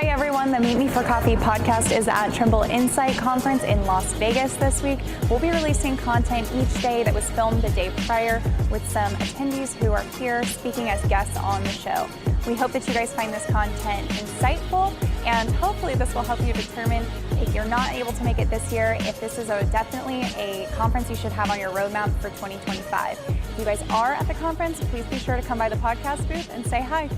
Hi everyone, the Meet Me for Coffee podcast is at Trimble Insight conference in Las Vegas this week. We'll be releasing content each day that was filmed the day prior with some attendees who are here speaking as guests on the show. We hope that you guys find this content insightful, and hopefully this will help you determine if you're not able to make it this year, if this is definitely a conference you should have on your roadmap for 2025. If you guys are at the conference, please be sure to come by the podcast booth and say hi.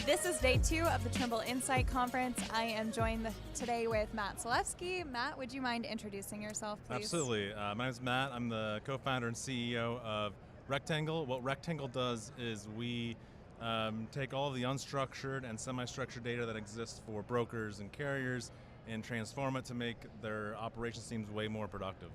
This is day 2 of the Trimble Insight Conference. I am joined today with Matt Salefski. Matt, would you mind introducing yourself, please? Absolutely. My name is Matt. I'm the co-founder and CEO of Rectangle. What Rectangle does is we take all of the unstructured and semi-structured data that exists for brokers and carriers and transform it to make their operations teams way more productive.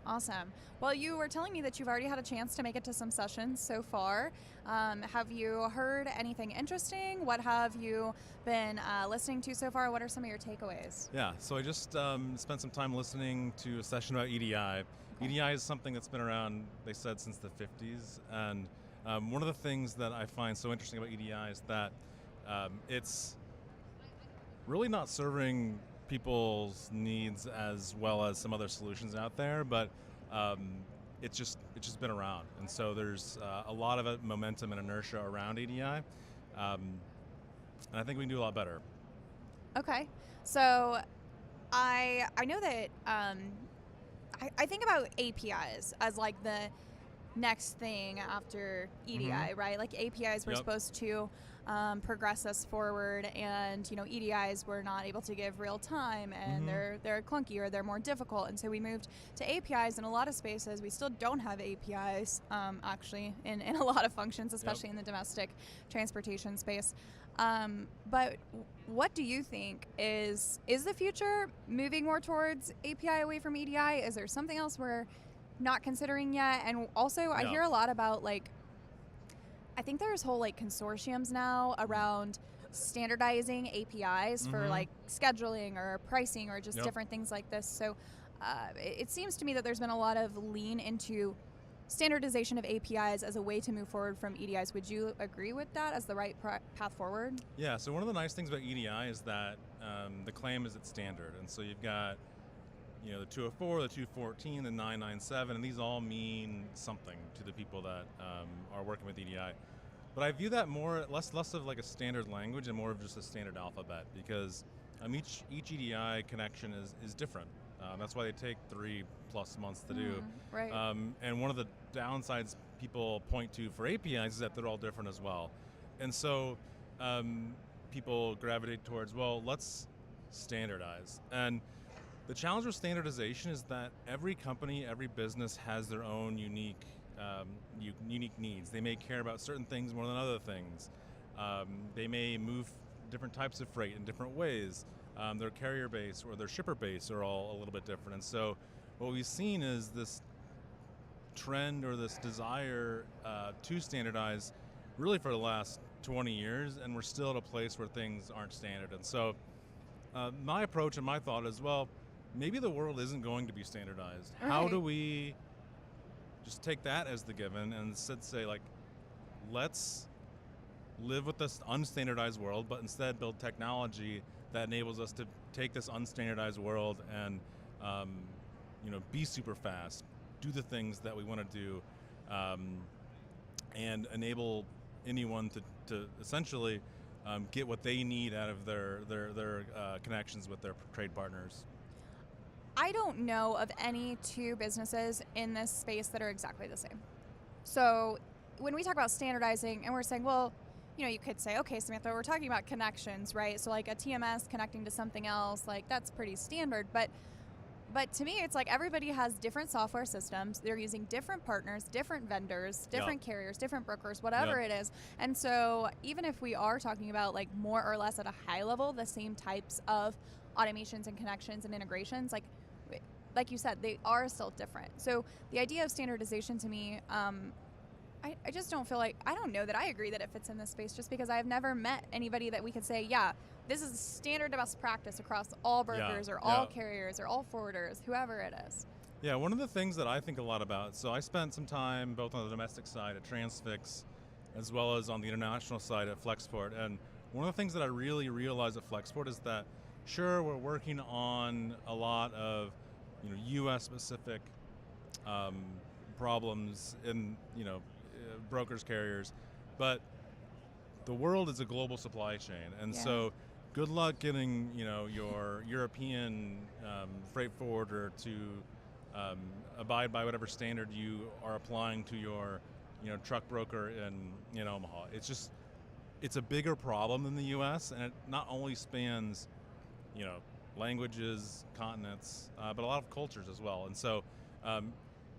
Awesome. Well, you were telling me that you've already had a chance to make it to some sessions so far. Have you heard anything interesting? What have you been listening to so far? What are some of your takeaways? Yeah, so I just spent some time listening to a session about EDI. Okay. EDI is something that's been around, they said, since the 50s. And one of the things that I find so interesting about EDI is that it's really not serving people's needs as well as some other solutions out there, but it's just been around, and so there's a lot of momentum and inertia around EDI, and I think we can do a lot better. Okay, so I know that I think about APIs as like the next thing after EDI, right? Like APIs were supposed to progress us forward, and EDIs were not able to give real time, and they're clunky or they're more difficult, and so we moved to APIs in a lot of spaces. We still don't have APIs actually in a lot of functions, especially in the domestic transportation space. But what do you think is the future moving more towards API away from EDI? Is there something else we're not considering yet? And also I hear a lot about I think there's whole consortiums now around standardizing APIs for scheduling or pricing or just different things like this. So it seems to me that there's been a lot of lean into standardization of APIs as a way to move forward from EDIs. Would you agree with that as the right path forward? Yeah, so one of the nice things about EDI is that the claim is it's standard. And so you've got the 204, the 214, the 997, and these all mean something to the people that are working with EDI. But I view that less of like a standard language and more of just a standard alphabet, because each EDI connection is different. That's why they take 3+ months to do. Right. And one of the downsides people point to for APIs is that they're all different as well. And so people gravitate towards, well, let's standardize. And the challenge with standardization is that every company, every business has their own unique needs. They may care about certain things more than other things. They may move different types of freight in different ways. Their carrier base or their shipper base are all a little bit different. And so what we've seen is this trend or this desire to standardize really for the last 20 years, and we're still at a place where things aren't standard. And so my approach and my thought is, well, maybe the world isn't going to be standardized. Right. How do we just take that as the given and instead say, let's live with this unstandardized world, but instead build technology that enables us to take this unstandardized world and be super fast, do the things that we want to do, and enable anyone to essentially get what they need out of their connections with their trade partners. I don't know of any two businesses in this space that are exactly the same. So when we talk about standardizing and we're saying, well, you could say, okay, Samantha, we're talking about connections, right? So like a TMS connecting to something else, that's pretty standard. But to me, it's like everybody has different software systems. They're using different partners, different vendors, different carriers, different brokers, whatever it is. And so even if we are talking about more or less at a high level, the same types of automations and connections and integrations, like you said, they are still different. So the idea of standardization to me, I just don't feel I don't know that I agree that it fits in this space, just because I've never met anybody that we could say, this is standard best practice across all brokers or all carriers or all forwarders, whoever it is. Yeah, one of the things that I think a lot about, so I spent some time both on the domestic side at Transfix as well as on the international side at Flexport. And one of the things that I really realized at Flexport is that, sure, we're working on a lot of, U.S. specific problems in, brokers, carriers, but the world is a global supply chain, and so good luck getting, your European freight forwarder to abide by whatever standard you are applying to your, truck broker in Omaha. It's a bigger problem than the U.S., and it not only spans, languages, continents, but a lot of cultures as well. And so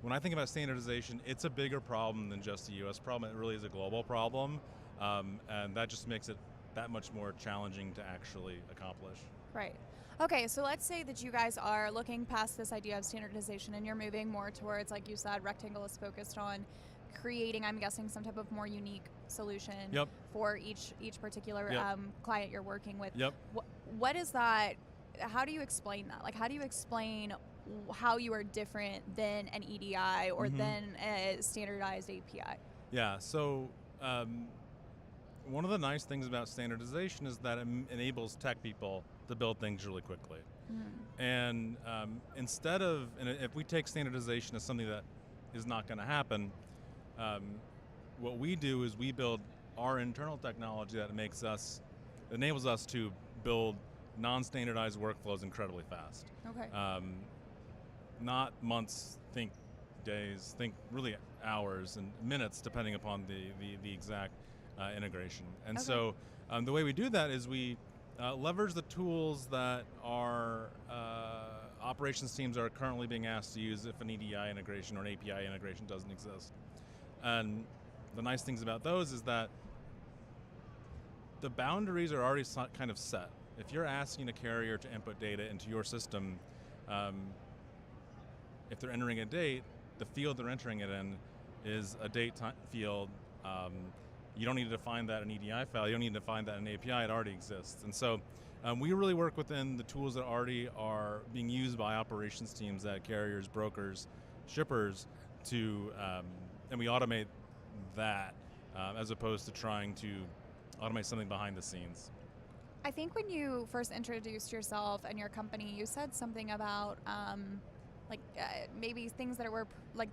when I think about standardization, it's a bigger problem than just a U.S. problem. It really is a global problem, and that just makes it that much more challenging to actually accomplish. Right. Okay, so let's say that you guys are looking past this idea of standardization and you're moving more towards, like you said, Rectangle is focused on creating, I'm guessing, some type of more unique solution for each particular client you're working with. What is that? How do you explain that? Like, how do you explain how you are different than an EDI or than a standardized API? Yeah, so one of the nice things about standardization is that it enables tech people to build things really quickly. And instead of, and if we take standardization as something that is not going to happen, what we do is we build our internal technology that enables us to build non-standardized workflows incredibly fast. Okay. Not months, think days, think really hours and minutes, depending upon the exact integration. And so the way we do that is we leverage the tools that our operations teams are currently being asked to use if an EDI integration or an API integration doesn't exist. And the nice things about those is that the boundaries are already kind of set. If you're asking a carrier to input data into your system, if they're entering a date, the field they're entering it in is a date field. You don't need to define that in an EDI file. You don't need to define that in an API. It already exists. And so we really work within the tools that already are being used by operations teams at carriers, brokers, shippers to, and we automate that as opposed to trying to automate something behind the scenes. I think when you first introduced yourself and your company, you said something about maybe things that were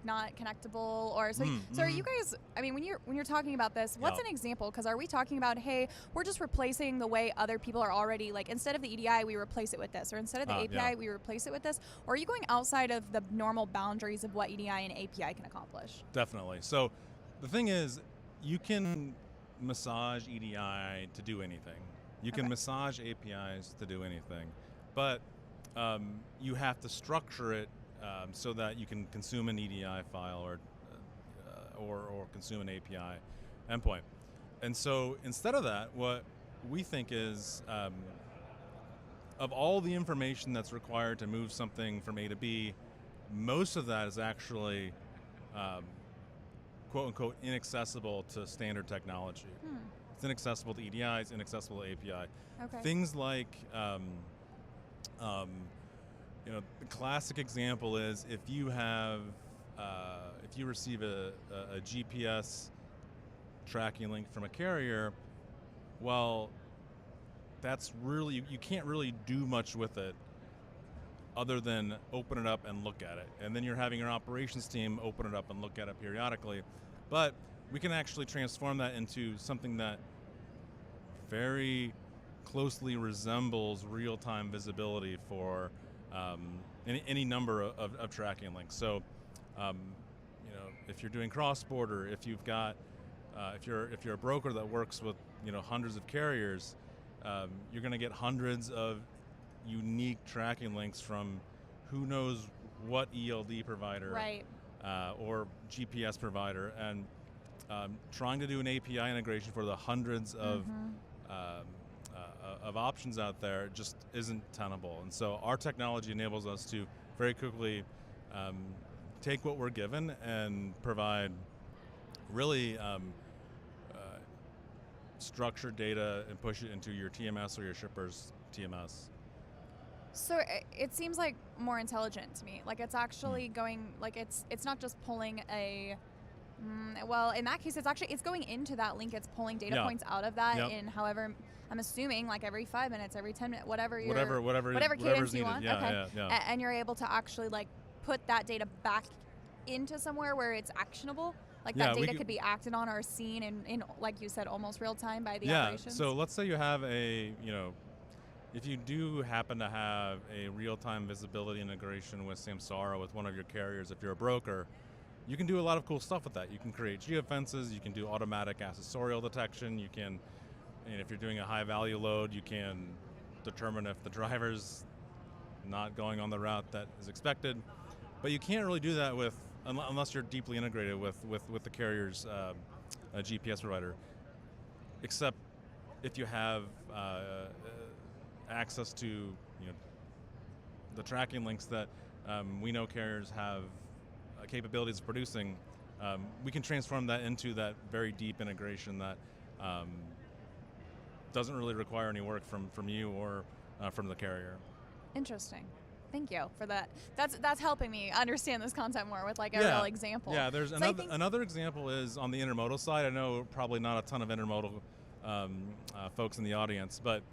not connectable, or so. So are you guys? I mean, when you're talking about this, what's an example? Because are we talking about, hey, we're just replacing the way other people are already, like, instead of the EDI we replace it with this, or instead of the API we replace it with this, or are you going outside of the normal boundaries of what EDI and API can accomplish? Definitely. So the thing is, you can massage EDI to do anything. You can massage APIs to do anything, but you have to structure it so that you can consume an EDI file or consume an API endpoint. And so instead of that, what we think is of all the information that's required to move something from A to B, most of that is actually quote unquote inaccessible to standard technology. It's inaccessible to EDIs, inaccessible to API. Things like, the classic example is if you have, if you receive a GPS tracking link from a carrier, well, that's really, you can't really do much with it other than open it up and look at it. And then you're having your operations team open it up and look at it periodically. But we can actually transform that into something that very closely resembles real-time visibility for any number of tracking links. So, if you're doing cross-border, if you've got, if you're a broker that works with hundreds of carriers, you're going to get hundreds of unique tracking links from who knows what ELD provider or GPS provider, and trying to do an API integration for the hundreds of options out there just isn't tenable. And so our technology enables us to very quickly take what we're given and provide really structured data and push it into your TMS or your shipper's TMS. So it seems like more intelligent to me. Like, it's actually going, like, it's not just pulling a Well, in that case, it's going into that link. It's pulling data points out of that in however, I'm assuming like every 5 minutes, every 10 minutes, whatever cadence you want. And you're able to actually like put that data back into somewhere where it's actionable. Like that data could be acted on or seen in like you said, almost real time by the operations. So let's say you have if you do happen to have a real-time visibility integration with Samsara, with one of your carriers, if you're a broker, you can do a lot of cool stuff with that. You can create geofences, you can do automatic accessorial detection, you can, and if you're doing a high-value load, you can determine if the driver's not going on the route that is expected. But you can't really do that with, unless you're deeply integrated with the carrier's GPS provider, except if you have access to the tracking links that we know carriers have capabilities of producing. We can transform that into that very deep integration that doesn't really require any work from you or from the carrier. Interesting. Thank you for that. That's helping me understand this concept more with like a real example. Yeah, there's another example is on the intermodal side. I know probably not a ton of intermodal folks in the audience, but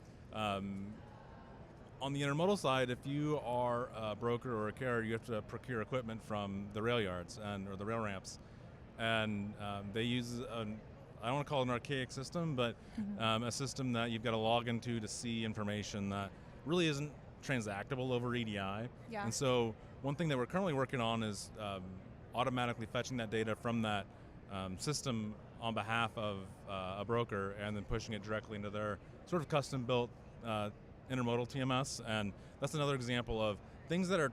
on the intermodal side, if you are a broker or a carrier, you have to procure equipment from the rail yards or the rail ramps, and they use I don't want to call it an archaic system, but a system that you've got to log into to see information that really isn't transactable over EDI. Yeah. And so one thing that we're currently working on is automatically fetching that data from that system on behalf of a broker and then pushing it directly into their sort of custom-built intermodal TMS. And that's another example of things that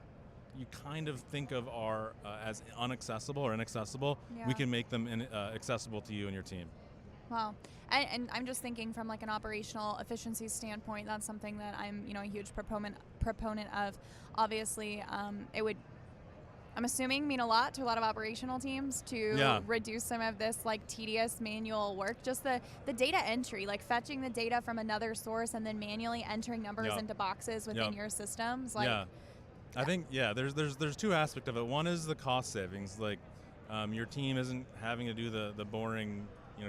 you kind of think of are as unaccessible or inaccessible. We can make them accessible to you and your team. Wow. And I'm just thinking from like an operational efficiency standpoint, that's something that I'm a huge proponent of. Obviously, it would, I'm assuming, mean a lot to a lot of operational teams to reduce some of this like tedious manual work. Just the data entry, like fetching the data from another source and then manually entering numbers into boxes within your systems. Like, I think there's two aspects of it. One is the cost savings. Like your team isn't having to do the boring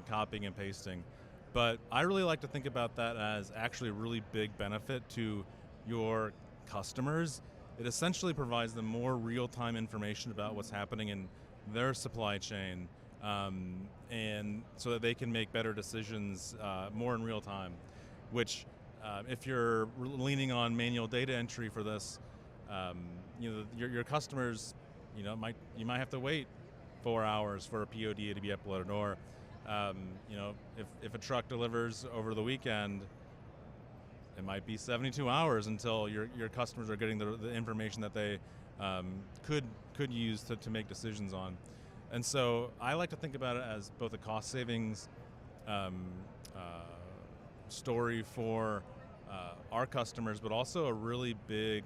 copying and pasting, but I really like to think about that as actually a really big benefit to your customers. It essentially provides them more real-time information about what's happening in their supply chain, and so that they can make better decisions more in real time, which if you're leaning on manual data entry for this, your customers, you might have to wait 4 hours for a POD to be uploaded, or if a truck delivers over the weekend, it might be 72 hours until your customers are getting the information that they could use to make decisions on. And so I like to think about it as both a cost savings story for our customers, but also a really big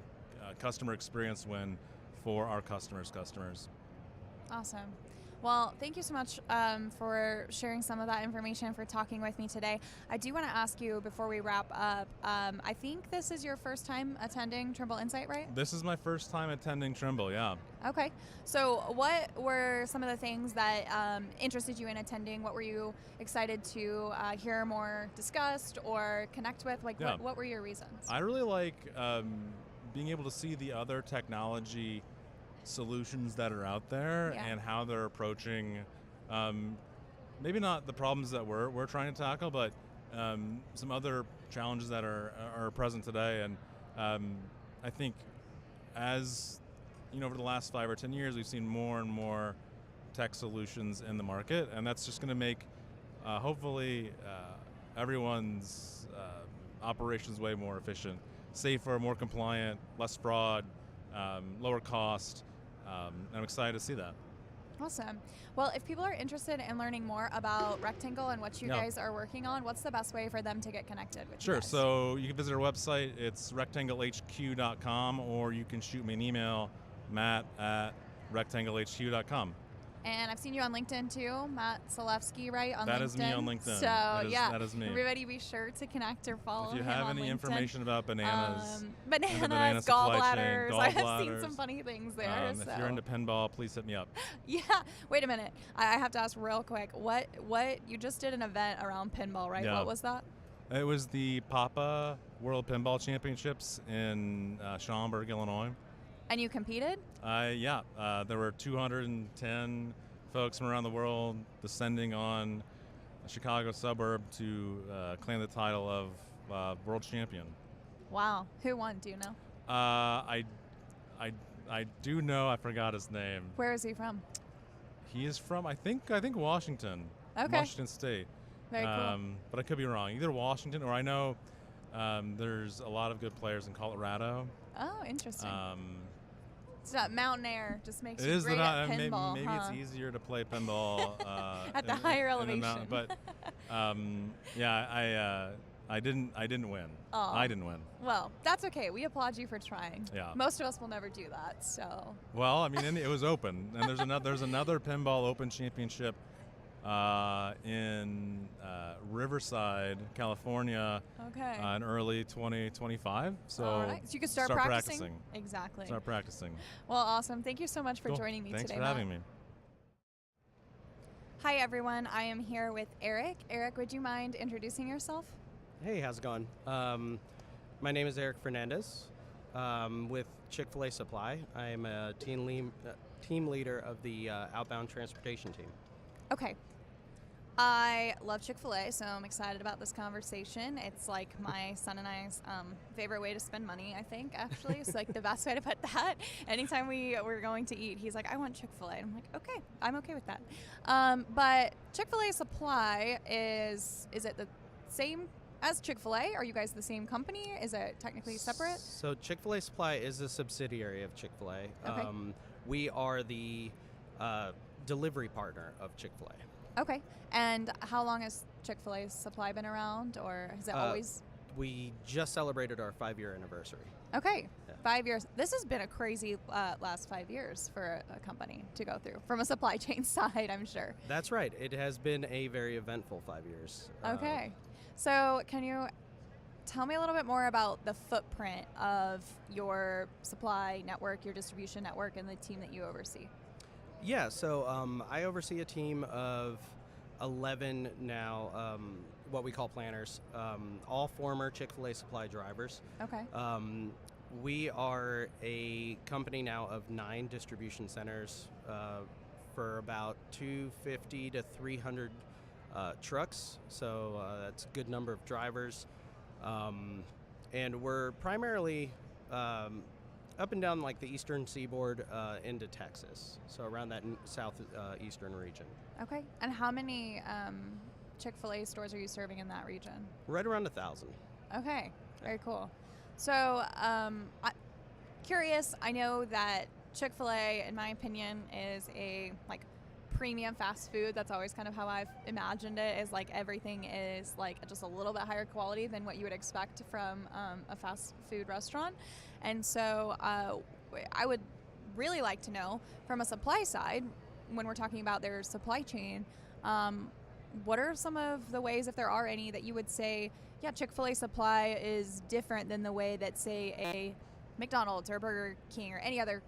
customer experience win for our customers' customers. Awesome. Well, thank you so much for sharing some of that information, for talking with me today. I do want to ask you before we wrap up, I think this is your first time attending Trimble Insight, right? This is my first time attending Trimble, yeah. Okay. So what were some of the things that interested you in attending? What were you excited to hear more discussed or connect with? Like, what were your reasons? I really like being able to see the other technology solutions that are out there and how they're approaching maybe not the problems that we're trying to tackle, but some other challenges that are present today. And I think as over the last 5 or 10 years, we've seen more and more tech solutions in the market, and that's just going to make hopefully everyone's operations way more efficient, safer, more compliant, less fraud, lower cost. I'm excited to see that. Awesome. Well, if people are interested in learning more about Rectangle and what you guys are working on, what's the best way for them to get connected with you guys? So you can visit our website. It's rectanglehq.com, or you can shoot me an email, matt@rectanglehq.com. And I've seen you on LinkedIn too, Matt Salefski, right? On That LinkedIn. is me on LinkedIn. So that is me. Everybody be sure to connect or follow If you him have on any LinkedIn. information about bananas, Bananas, banana supply chain, gallbladders. I have seen some funny things there. If you're into pinball, please hit me up. Yeah. Wait a minute. I have to ask real quick. What you just did an event around pinball, right? Yeah. What was that? It was the Papa World Pinball Championships in Schaumburg, Illinois. And you competed? Yeah. There were 210 folks from around the world descending on a Chicago suburb to claim the title of world champion. Wow. Who won? Do you know? I do know. I forgot his name. Where is he from? He is from I think Washington. Okay. Washington State. Very cool. But I could be wrong. Either Washington or I know there's a lot of good players in Colorado. Oh, interesting. So that mountain air just makes it you is great at pinball. Maybe huh? it's easier to play pinball at the higher elevation. mountain, but yeah, I didn't win. Aw. I didn't win. Well, that's okay. We applaud you for trying. Yeah. Most of us will never do that. So. Well, I mean, it was open, and there's another pinball open championship in Riverside, California. Okay. In early 2025. So, all right. So you could start practicing. Exactly. Start practicing. Well, awesome. Thank you so much for Cool. joining me Thanks today. for having me. Hi, everyone. I am here with Erik. Erik, would you mind introducing yourself? Hey, how's it going? My name is Erik Fernandez with Chick-fil-A Supply. I am a team leader of the outbound transportation team. Okay. I love Chick-fil-A, so I'm excited about this conversation. It's like my son and I's favorite way to spend money, I think, actually. It's like the best way to put that. Anytime we're going to eat, he's like, I want Chick-fil-A. And I'm like, okay, I'm okay with that. But Chick-fil-A Supply is it the same as Chick-fil-A? Are you guys the same company? Is it technically separate? So Chick-fil-A Supply is a subsidiary of Chick-fil-A. Okay. We are the delivery partner of Chick-fil-A. Okay. And how long has Chick-fil-A Supply been around, or has it always? We just celebrated our 5-year anniversary. Okay. Yeah. 5 years. This has been a crazy last 5 years for a company to go through from a supply chain side, I'm sure. That's right. It has been a very eventful 5 years. Okay. So can you tell me a little bit more about the footprint of your supply network, your distribution network, and the team that you oversee? Yeah, so I oversee a team of 11 now, what we call planners, all former Chick-fil-A Supply drivers. Okay. We are a company now of 9 distribution centers for about 250 to 300 trucks, so that's a good number of drivers. And we're primarily up and down like the eastern seaboard into Texas, so around that southeastern region. Okay. And how many Chick-fil-A stores are you serving in that region? Right around 1,000. Okay, very cool. So, curious, I know that Chick-fil-A, in my opinion, is a like premium fast food. That's always kind of how I've imagined it, is like everything is like just a little bit higher quality than what you would expect from a fast food restaurant. And so I would really like to know, from a supply side, when we're talking about their supply chain, what are some of the ways, if there are any, that you would say, yeah, Chick-fil-A Supply is different than the way that, say, a McDonald's or Burger King or any other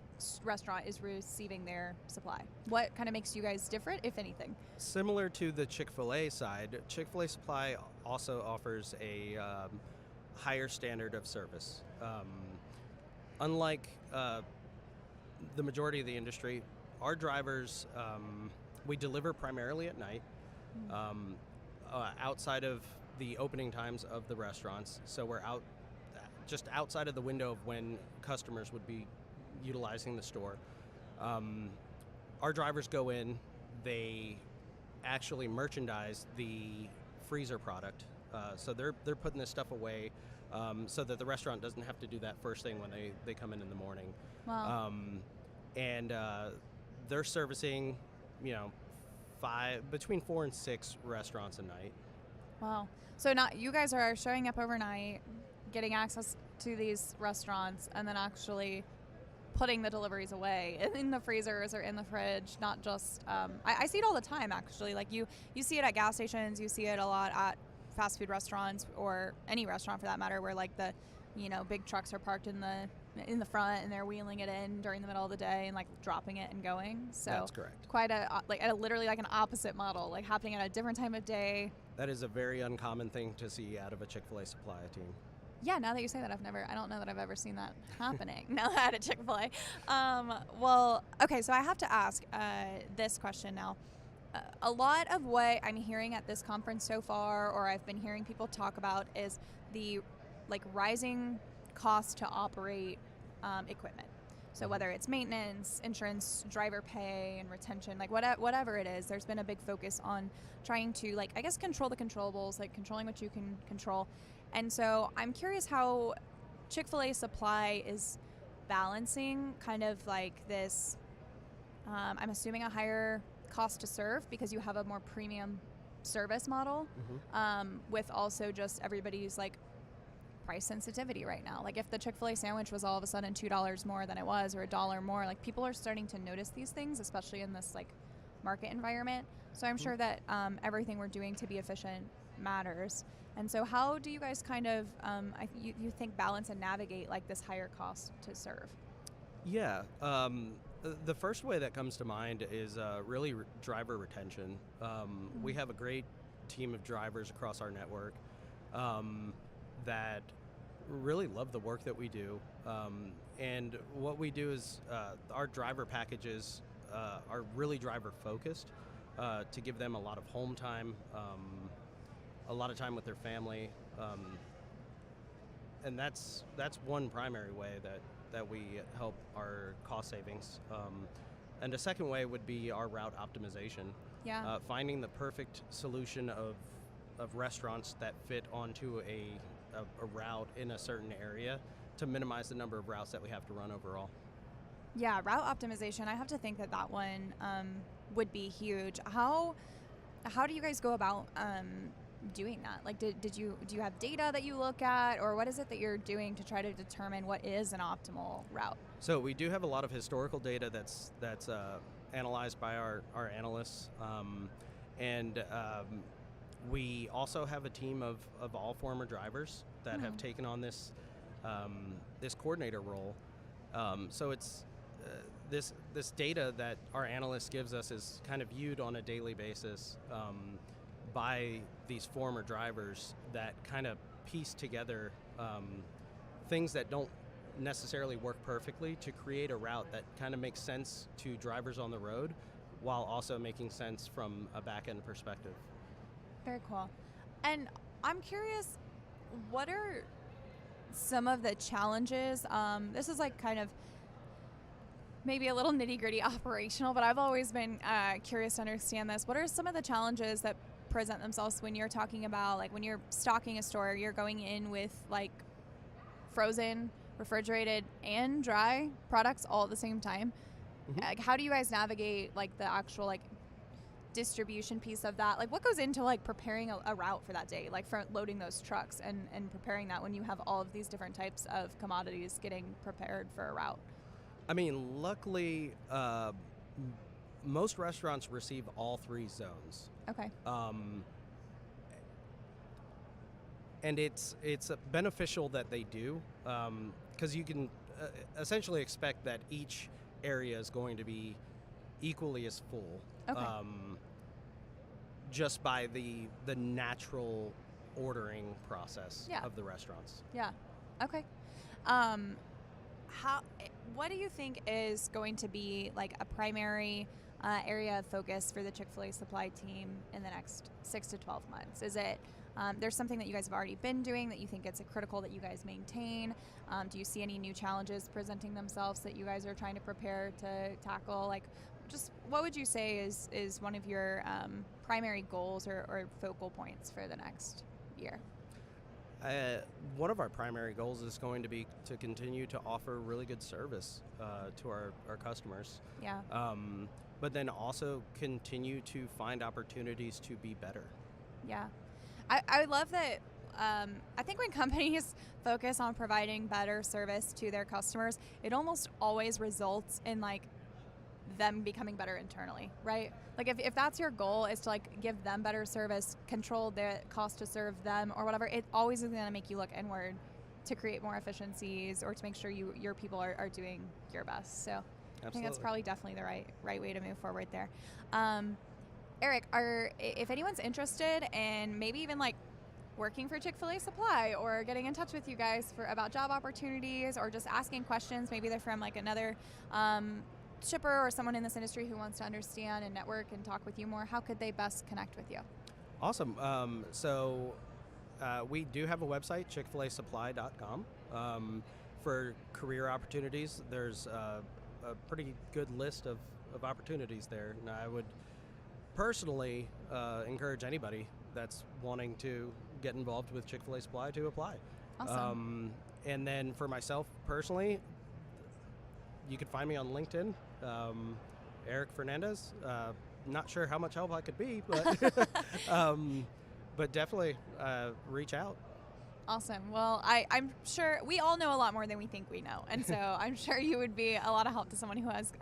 restaurant is receiving their supply? What kind of makes you guys different, if anything? Similar to the Chick-fil-A side, Chick-fil-A Supply also offers a higher standard of service. Unlike the majority of the industry, our drivers, we deliver primarily at night, outside of the opening times of the restaurants. So we're out just outside of the window of when customers would be utilizing the store. Our drivers go in, they actually merchandise the freezer product. So they're putting this stuff away so that the restaurant doesn't have to do that first thing when they come in the morning. Wow. And they're servicing, between 4 and 6 restaurants a night. Wow. So you guys are showing up overnight, getting access to these restaurants, and then actually putting the deliveries away in the freezers or in the fridge, not just I see it all the time actually. Like you see it at gas stations, you see it a lot at fast food restaurants or any restaurant for that matter, where like the big trucks are parked in the front and they're wheeling it in during the middle of the day and like dropping it and going. So That's correct. Quite literally like an opposite model, like happening at a different time of day. That is a very uncommon thing to see out of a Chick-fil-A Supply team. Yeah, now that you say that, I don't know that I've ever seen that happening now at a Chick-fil-A. Well, okay, so I have to ask this question now. A lot of what I'm hearing at this conference so far, or I've been hearing people talk about, is the rising cost to operate equipment. So whether it's maintenance, insurance, driver pay, and retention, like whatever it is, there's been a big focus on trying to control the controllables, like controlling what you can control. And so I'm curious how Chick-fil-A Supply is balancing kind of like this, I'm assuming a higher cost to serve because you have a more premium service model, with also just everybody's like price sensitivity right now. Like if the Chick-fil-A sandwich was all of a sudden $2 more than it was, or $1 more, like people are starting to notice these things, especially in this like market environment. So I'm sure that everything we're doing to be efficient matters. And so how do you guys kind of, you think, balance and navigate like this higher cost to serve? Yeah. The first way that comes to mind is really driver retention. We have a great team of drivers across our network that really love the work that we do. And what we do is our driver packages are really driver focused to give them a lot of home time, a lot of time with their family, and that's one primary way that we help our cost savings. And a second way would be our route optimization. Yeah. Finding the perfect solution of restaurants that fit onto a route in a certain area to minimize the number of routes that we have to run overall. Yeah, route optimization. I have to think that one would be huge. How do you guys go about doing that? Like, do you have data that you look at, or what is it that you're doing to try to determine what is an optimal route? So we do have a lot of historical data that's analyzed by our analysts, and we also have a team of all former drivers that have taken on this coordinator role. So it's this data that our analyst gives us is kind of viewed on a daily basis by these former drivers that kind of piece together things that don't necessarily work perfectly to create a route that kind of makes sense to drivers on the road while also making sense from a back-end perspective. Very cool. And I'm curious, what are some of the challenges? This is like kind of maybe a little nitty-gritty operational, but I've always been curious to understand this. What are some of the challenges that present themselves when you're talking about, like when you're stocking a store, you're going in with like frozen, refrigerated, and dry products all at the same time? Like, how do you guys navigate like the actual like distribution piece of that? Like what goes into like preparing a route for that day, like for loading those trucks and preparing that when you have all of these different types of commodities getting prepared for a route? I mean, luckily, most restaurants receive all three zones. Okay. And it's beneficial that they do, because you can essentially expect that each area is going to be equally as full. Okay. Just by the natural ordering process of the restaurants. Yeah. Okay. What do you think is going to be like a primary area of focus for the Chick-fil-A Supply team in the next 6 to 12 months? Is it there's something that you guys have already been doing that you think it's critical that you guys maintain? Do you see any new challenges presenting themselves that you guys are trying to prepare to tackle? Like, just what would you say is one of your primary goals or focal points for the next year? One of our primary goals is going to be to continue to offer really good service to our customers. Yeah. But then also continue to find opportunities to be better. Yeah. I love that I think when companies focus on providing better service to their customers, it almost always results in like them becoming better internally, right? Like if that's your goal, is to like give them better service, control the cost to serve them or whatever, it always is going to make you look inward to create more efficiencies or to make sure your people are doing your best. So I think that's probably definitely the right way to move forward there. Erik, if anyone's interested in maybe even like working for Chick-fil-A Supply or getting in touch with you guys about job opportunities or just asking questions, maybe they're from like another shipper or someone in this industry who wants to understand and network and talk with you more, how could they best connect with you? Awesome. We do have a website, chickfilassupply.com. For career opportunities, there's a pretty good list of opportunities there. And I would personally encourage anybody that's wanting to get involved with Chick-fil-A Supply to apply. Awesome. And then for myself personally, you can find me on LinkedIn, Erik Fernandez. Not sure how much help I could be, but but definitely reach out. Awesome. Well, I'm sure we all know a lot more than we think we know. And so I'm sure you would be a lot of help to someone who has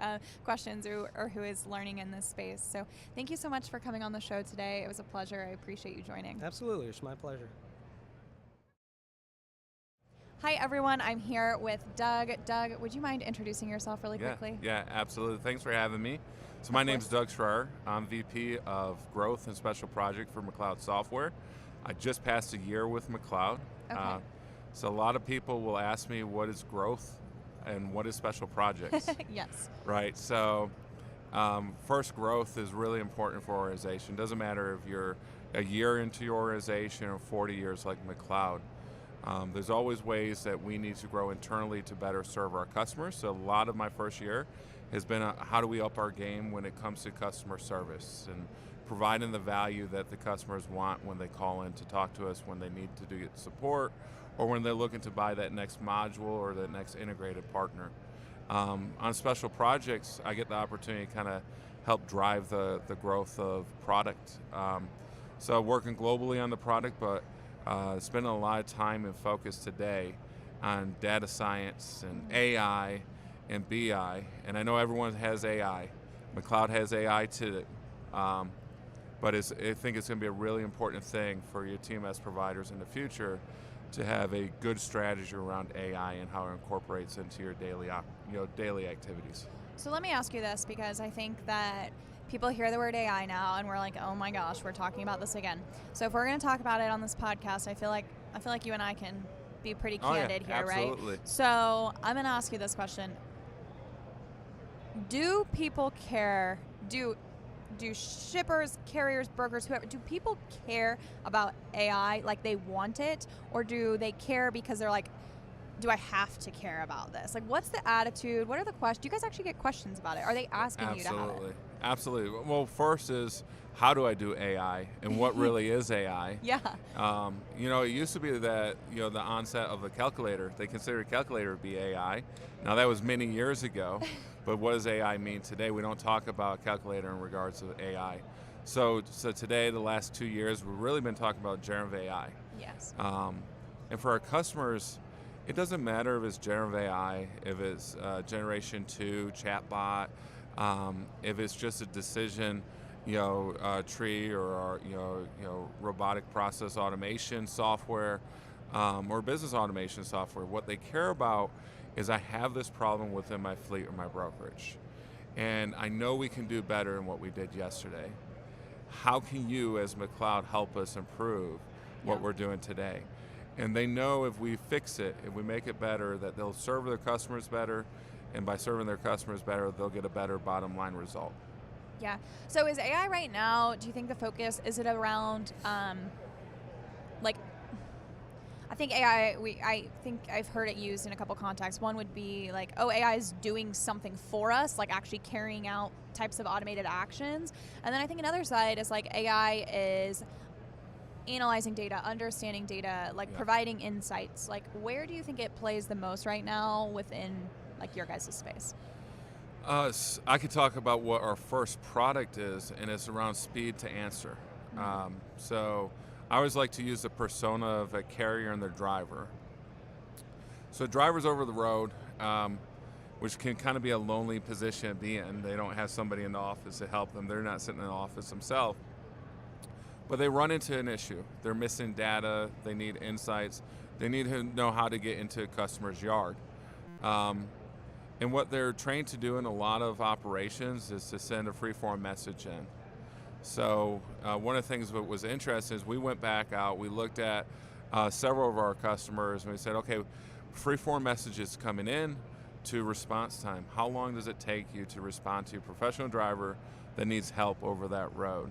questions or who is learning in this space. So thank you so much for coming on the show today. It was a pleasure. I appreciate you joining. Absolutely. It's my pleasure. Hi, everyone. I'm here with Doug. Doug, would you mind introducing yourself really quickly? Yeah, absolutely. Thanks for having me. So my name's Doug Schrier. I'm VP of Growth and Special Project for Mcleod Software. I just passed a year with Mcleod. Okay. So a lot of people will ask me, what is growth and what is special projects? Yes. Right. So first, growth is really important for organization. Doesn't matter if you're a year into your organization or 40 years like Mcleod. There's always ways that we need to grow internally to better serve our customers. So a lot of my first year has been how do we up our game when it comes to customer service and providing the value that the customers want when they call in to talk to us, when they need to get support, or when they're looking to buy that next module or the next integrated partner. On special projects, I get the opportunity to kind of help drive the growth of product. So working globally on the product, but spending a lot of time and focus today on data science and AI and BI. And I know everyone has AI. Mcleod has AI too. But I think it's going to be a really important thing for your TMS providers in the future to have a good strategy around AI and how it incorporates into your daily activities. So let me ask you this, because I think that people hear the word AI now and we're like, oh my gosh, we're talking about this again. So if we're going to talk about it on this podcast, I feel like you and I can be pretty candid here, absolutely. Right? So I'm going to ask you this question. Do people care? Do shippers, carriers, brokers, whoever, do people care about AI like they want it? Or do they care because they're like, do I have to care about this? Like, what's the attitude? What are the questions? Do you guys actually get questions about it? Are they asking you to have it? Absolutely. Well, first is, how do I do AI and what really is AI? Yeah. It used to be that, the onset of the calculator, they considered a calculator to be AI. Now that was many years ago, but what does AI mean today? We don't talk about calculator in regards to AI. So today, the last 2 years, we've really been talking about generative AI. Yes. And for our customers, it doesn't matter if it's generative AI, if it's Generation 2, chatbot, if it's just a decision, tree or robotic process automation software or business automation software. What they care about is I have this problem within my fleet or my brokerage, and I know we can do better than what we did yesterday. How can you, as Mcleod, help us improve what we're doing today? And they know if we fix it, if we make it better, that they'll serve their customers better, and by serving their customers better, they'll get a better bottom line result. Yeah. So is AI right now, do you think the focus, is it around, I think AI, I think I've heard it used in a couple contexts. One would be like, AI is doing something for us, like actually carrying out types of automated actions. And then I think another side is like AI is analyzing data, understanding data, providing insights. Like, where do you think it plays the most right now within like your guys' space? I could talk about what our first product is, and it's around speed to answer. So I always like to use the persona of a carrier and their driver. So drivers over the road, which can kind of be a lonely position to be in. They don't have somebody in the office to help them. They're not sitting in the office themselves. But they run into an issue. They're missing data. They need insights. They need to know how to get into a customer's yard. And what they're trained to do in a lot of operations is to send a free-form message in. So one of the things that was interesting is we went back out, we looked at several of our customers, and we said, okay, free-form messages coming in to response time. How long does it take you to respond to a professional driver that needs help over that road?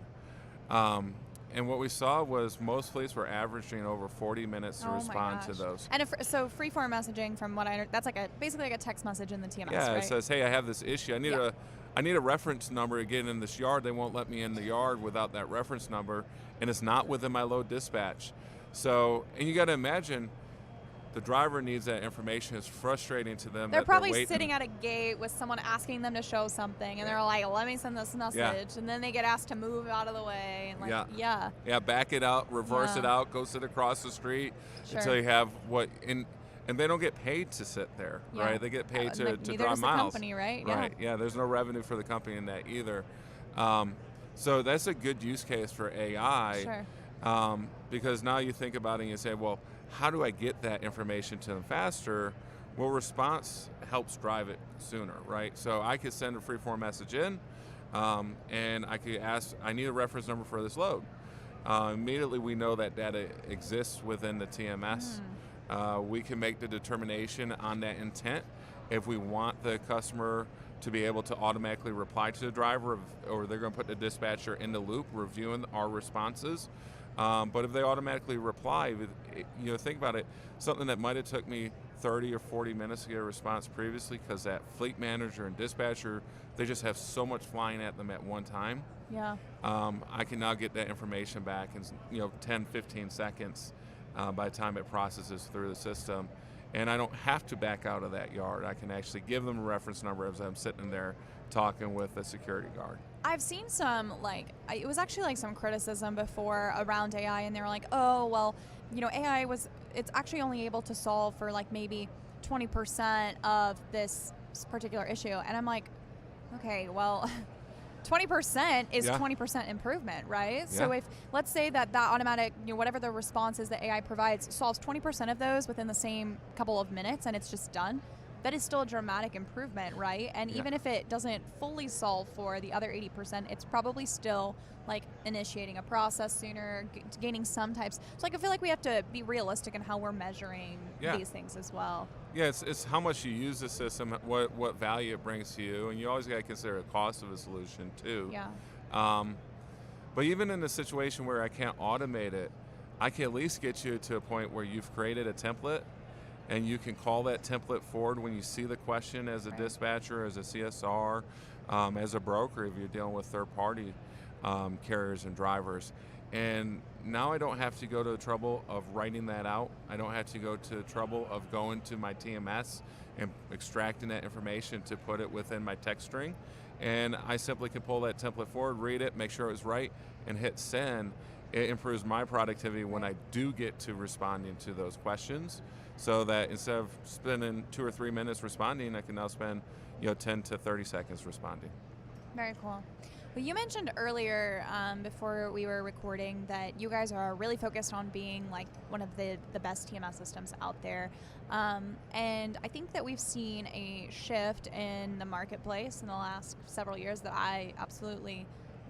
And what we saw was most fleets were averaging over 40 minutes to respond to those. And so free-form messaging, from what I understand, that's like basically like a text message in the TMS, yeah, right? It says, hey, I have this issue. I need a reference number to get in this yard. They won't let me in the yard without that reference number, and it's not within my load dispatch. So, and you got to imagine, the driver needs that information. It's frustrating to them. They're probably sitting at a gate with someone asking them to show something, and they're like, let me send this message. And then they get asked to move out of the way. And Yeah, back it out, reverse it out, go sit across the street until you have and they don't get paid to sit there, right? They get paid to drive miles. The company, right? Right, yeah, there's no revenue for the company in that either. So that's a good use case for AI. Sure. Because now you think about it and you say, well, how do I get that information to them faster? Well, response helps drive it sooner, right? So I could send a free-form message in, and I could ask, I need a reference number for this load. Immediately we know that data exists within the TMS. We can make the determination on that intent if we want the customer to be able to automatically reply to the driver, or they're going to put the dispatcher in the loop reviewing our responses. But if they automatically reply, think about it, something that might have took me 30 or 40 minutes to get a response previously, because that fleet manager and dispatcher, they just have so much flying at them at one time. Yeah. I can now get that information back in 10, 15 seconds by the time it processes through the system. And I don't have to back out of that yard. I can actually give them a reference number as I'm sitting there talking with a security guard. I've seen some, it was actually like some criticism before around AI, and they were like, oh, well, AI it's actually only able to solve for like maybe 20% of this particular issue. And I'm like, okay, well, 20% is 20% improvement, right? Yeah. So if, let's say that automatic, whatever the response is that AI provides solves 20% of those within the same couple of minutes, and it's just done, that is still a dramatic improvement, right? And even if it doesn't fully solve for the other 80%, it's probably still like initiating a process sooner, gaining some types. So I feel like we have to be realistic in how we're measuring these things as well. Yeah, it's how much you use the system, what value it brings to you, and you always got to consider the cost of a solution too. Yeah. But even in a situation where I can't automate it, I can at least get you to a point where you've created a template, and you can call that template forward when you see the question as a dispatcher, as a CSR, as a broker if you're dealing with third-party carriers and drivers. And now I don't have to go to the trouble of writing that out. I don't have to go to the trouble of going to my TMS and extracting that information to put it within my text string. And I simply can pull that template forward, read it, make sure it was right, and hit send. It improves my productivity when I do get to responding to those questions, so that instead of spending 2 or 3 minutes responding, I can now spend 10 to 30 seconds responding. Very cool. Well, you mentioned earlier before we were recording that you guys are really focused on being like one of the best TMS systems out there. And I think that we've seen a shift in the marketplace in the last several years that I absolutely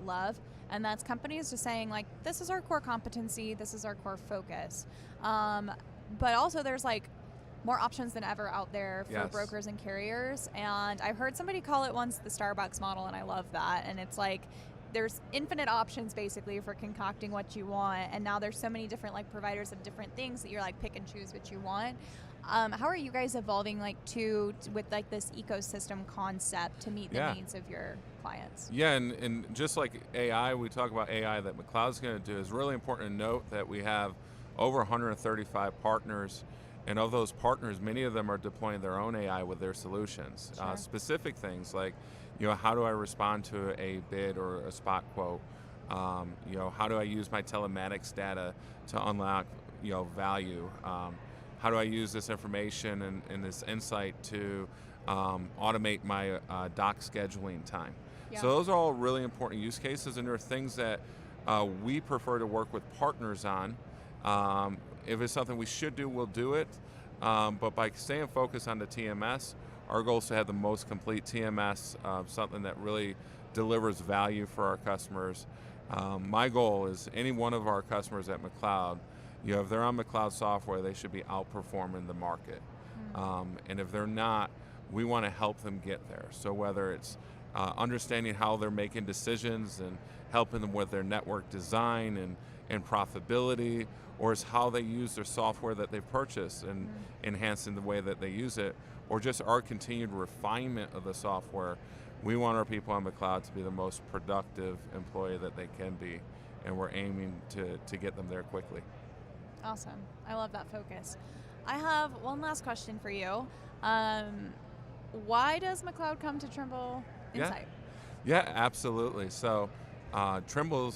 love. And that's companies just saying, like, this is our core competency, this is our core focus. But also there's like more options than ever out there for brokers and carriers. And I've heard somebody call it once the Starbucks model, and I love that. And it's like there's infinite options basically for concocting what you want. And now there's so many different like providers of different things that you're like pick and choose what you want. How are you guys evolving with like this ecosystem concept to meet the needs of your clients? Yeah, and just like AI, we talk about AI that Mcleod's going to do. It's really important to note that we have over 135 partners, and of those partners, many of them are deploying their own AI with their solutions. Specific things like, how do I respond to a bid or a spot quote? How do I use my telematics data to unlock, value? How do I use this information and this insight to automate my dock scheduling time? Yeah. So those are all really important use cases, and there are things that we prefer to work with partners on. If it's something we should do, we'll do it. But by staying focused on the TMS, our goal is to have the most complete TMS, something that really delivers value for our customers. My goal is any one of our customers at Mcleod, if they're on Mcleod software, they should be outperforming the market. And if they're not, we want to help them get there. So whether it's understanding how they're making decisions and helping them with their network design and profitability, or it's how they use their software that they've purchased and enhancing the way that they use it, or just our continued refinement of the software. We want our people on Mcleod to be the most productive employee that they can be, and we're aiming to get them there quickly. Awesome. I love that focus. I have one last question for you. Why does Mcleod come to Trimble Insight? Yeah, absolutely. So Trimble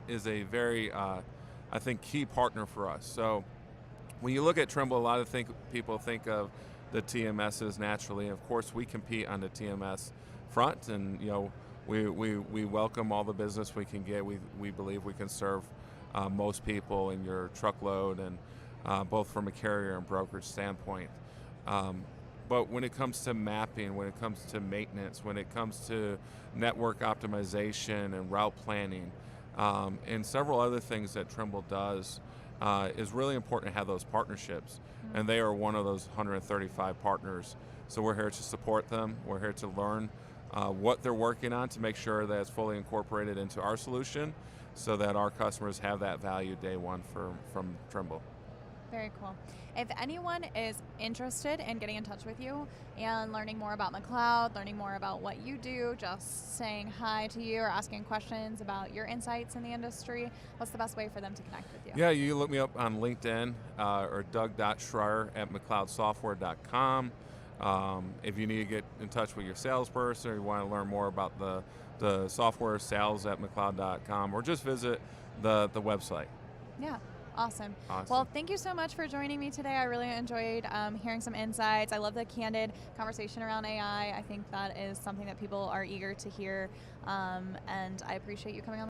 is a very, I think, key partner for us. So when you look at Trimble, a lot of people think of the TMSs naturally. Of course, we compete on the TMS front, and we welcome all the business we can get. We believe we can serve most people in your truckload, and both from a carrier and brokerage standpoint. But when it comes to mapping, when it comes to maintenance, when it comes to network optimization and route planning, and several other things that Trimble does, is really important to have those partnerships. And they are one of those 135 partners. So we're here to support them. We're here to learn what they're working on to make sure that it's fully incorporated into our solution so that our customers have that value day one from Trimble. Very cool. If anyone is interested in getting in touch with you and learning more about Mcleod, learning more about what you do, just saying hi to you or asking questions about your insights in the industry, what's the best way for them to connect with you? Yeah, you look me up on LinkedIn or doug.schrier@mcleodsoftware.com. If you need to get in touch with your salesperson or you want to learn more about the software, sales@mcleod.com, or just visit the website. Yeah. Awesome. Well, thank you so much for joining me today. I really enjoyed hearing some insights. I love the candid conversation around AI. I think that is something that people are eager to hear, and I appreciate you coming on.